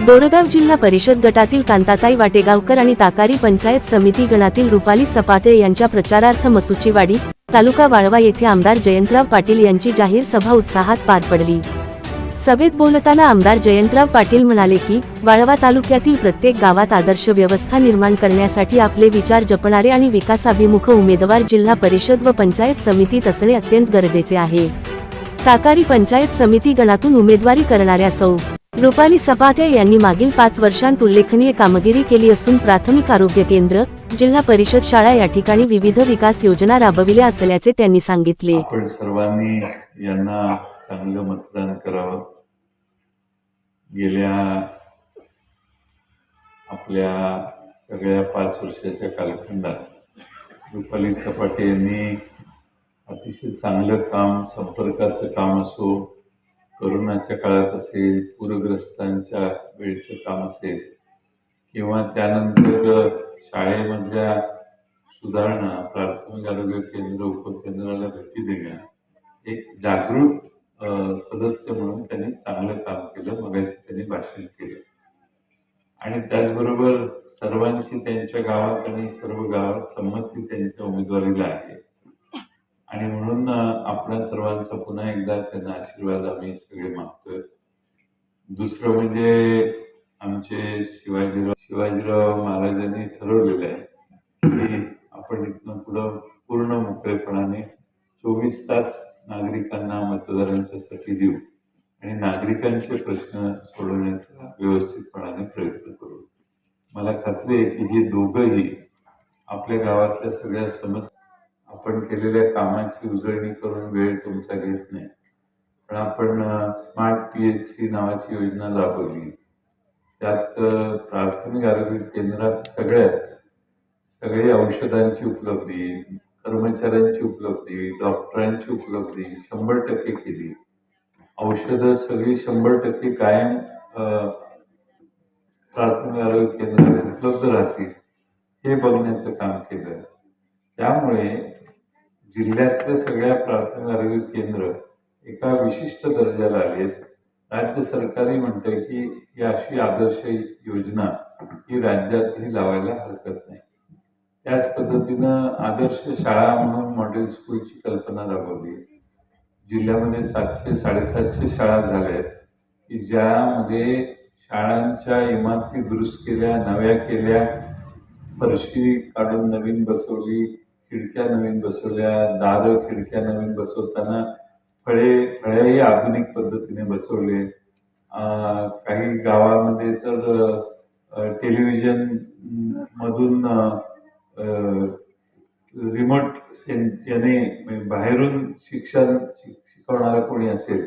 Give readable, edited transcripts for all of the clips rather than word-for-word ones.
बोरगाव जिल्हा परिषद गटातील कांताताई वाटेगावकर आणि ताकारी पंचायत समिती गणातील रुपाली सपाटे यांच्या प्रचारार्थ मसुचीवाडी, तालुका वाळवा येथे आमदार जयंतराव पाटील यांची जाहीर सभा उत्साहात पार पडली। सभेत बोलताना आमदार जयंतराव पाटील म्हणाले की वाळवा तालुक्यातील प्रत्येक गावात आदर्श व्यवस्था निर्माण करण्यासाठी आपले विचार जपणारे आणि विकासाभिमुख उमेदवार जिल्हा परिषद व पंचायत समितीत असणे अत्यंत गरजेचे आहे। ताकारी पंचायत समिती गणातून उमेदवारी करणाऱ्या सौ रुपाली सपाटे यांनी मागील 5 वर्षांत उल्लेखनीय कामगिरी केली असून प्राथमिक आरोग्य केंद्र, जिल्हा परिषद शाळा या ठिकाणी विविध विकास योजना राबविल्या असल्याचे त्यांनी सांगितले। आपण सर्वांनी यांना चांगलं मतदान करावं। गेल्या आपल्या सगळ्या 5 वर्षाच्या कालखंडात रुपाली सपाटे यांनी अतिशय चांगलं काम, संपर्काचं काम असो, कोरोनाच्या काळात असेल, पूरग्रस्तांच्या वेळचं काम असेल किंवा त्यानंतर शाळेमधल्या सुधारणा, प्राथमिक आरोग्य केंद्र, उपकेंद्राला भेटी देणं, एक जागृत सदस्य म्हणून त्यांनी चांगलं काम केलं। मगाशी त्यांनी भाषण केलं आणि त्याचबरोबर सर्वांची त्यांच्या गावात आणि सर्व गावात संमती त्यांच्या उमेदवारीला आहे आणि म्हणून आपल्या सर्वांचा पुन्हा एकदा त्यांना आशीर्वाद आम्ही सगळे मागतोय। दुसरं म्हणजे आमचे शिवाजीराव महाराजांनी ठरवलेलं आहे की आपण इथनं पुढं पूर्ण मोकळेपणाने 24 तास नागरिकांना मतदारांच्यासाठी देऊ आणि नागरिकांचे प्रश्न सोडवण्याचा व्यवस्थितपणाने प्रयत्न करू। मला खात्री आहे की हे दोघंही आपल्या गावातल्या सगळ्या समस्या, आपण केलेल्या कामाची उजळणी करून वेळ तुमचा घेत नाही, पण आपण स्मार्ट PHC नावाची योजना राबवली। त्यात प्राथमिक आरोग्य केंद्रात सगळे औषधांची उपलब्धी, कर्मचाऱ्यांची उपलब्धी, डॉक्टरांची उपलब्धी 100% केली। औषधं सगळी 100% कायम प्राथमिक आरोग्य केंद्रात उपलब्ध राहतील हे बघण्याचं काम केलं। त्यामुळे जिल्ह्यातल्या सगळ्या प्राथमिक आरोग्य केंद्र एका विशिष्ट दर्जाला आलेत। राज्य सरकारही म्हणते की ही अशी आदर्श योजना ही राज्यातही लावायला हरकत नाही। त्याच पद्धतीनं आदर्श शाळा म्हणून मॉडेल स्कूलची कल्पना राबवली। जिल्ह्यामध्ये 700-750 शाळा झाल्या आहेत की ज्यामध्ये शाळांच्या इमारती दुरुस्त केल्या, नव्या केल्या, फरशी काढून नवीन बसवली, खिडक्या नवीन बसवल्या, दारं खिडक्या नवीन बसवताना फळेही आधुनिक पद्धतीने बसवले। काही गावामध्ये तर टेलिव्हिजन मधून रिमोट याने बाहेरून शिकवणारा कोणी असेल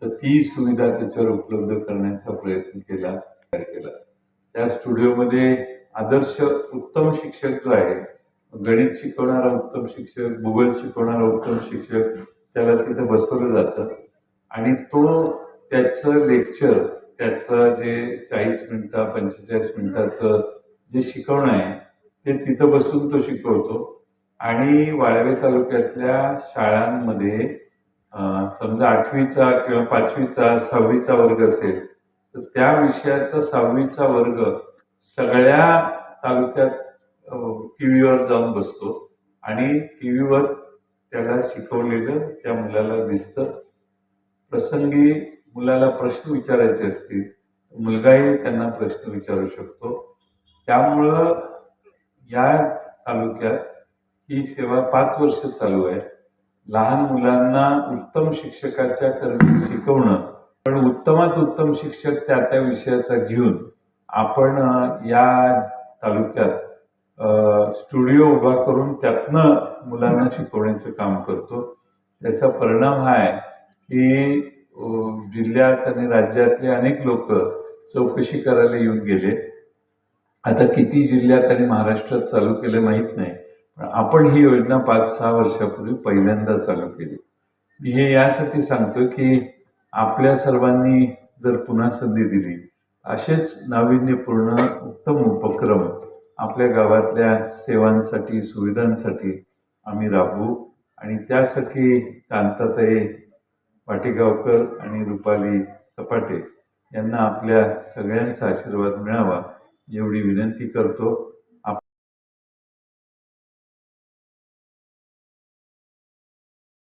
तर ती सुविधा त्याच्यावर उपलब्ध करण्याचा प्रयत्न केला। त्या स्टुडिओमध्ये आदर्श उत्तम शिक्षक जो आहे, गणित शिकवणारा उत्तम शिक्षक, भूगोल शिकवणारा उत्तम शिक्षक, त्याला तिथे बसवलं जातं आणि तो त्याचं लेक्चर, त्याचं जे 40 मिनिटं 45 मिनिटाचं जे शिकवणं आहे ते तिथं बसून तो शिकवतो आणि वाळवे तालुक्यातल्या शाळांमध्ये समजा 8वीचा किंवा 5वीचा 6वीचा वर्ग असेल तर त्या विषयाचा 6वीचा वर्ग सगळ्या तालुक्यात टीव्हीवर जाऊन बसतो आणि टीव्हीवर त्याला शिकवलेलं त्या मुलाला दिसतं। प्रसंगी मुलाला प्रश्न विचारायचे असतील, मुलगाही त्यांना प्रश्न विचारू शकतो। त्यामुळं या तालुक्यात ही सेवा 5 वर्ष चालू आहे। लहान मुलांना उत्तम शिक्षकाच्या कर्मी शिकवणं, पण उत्तमात उत्तम शिक्षक त्या विषयाचा घेऊन आपण या तालुक्यात स्टुडिओ उभा करून त्यातनं मुलांना शिकवण्याचं काम करतो। त्याचा परिणाम हा आहे की जिल्ह्यात आणि राज्यातले अनेक लोक चौकशी करायला येऊन गेले। आता किती जिल्ह्यात आणि महाराष्ट्रात चालू केलं माहीत नाही, पण आपण ही योजना 5-6 वर्षापूर्वी पहिल्यांदा चालू केली। मी हे यासाठी सांगतो की आपल्या सर्वांनी जर पुन्हा संधी दिली, असेच नाविन्यपूर्ण उत्तम उपक्रम आपल्या गावातल्या सेवांसाठी, सुविधांसाठी आम्ही राबवू आणि त्यासाठी कांताताई वाटेगावकर आणि रुपाली सपाटे यांना आपल्या सगळ्यांचा आशीर्वाद मिळावा एवढी विनंती करतो.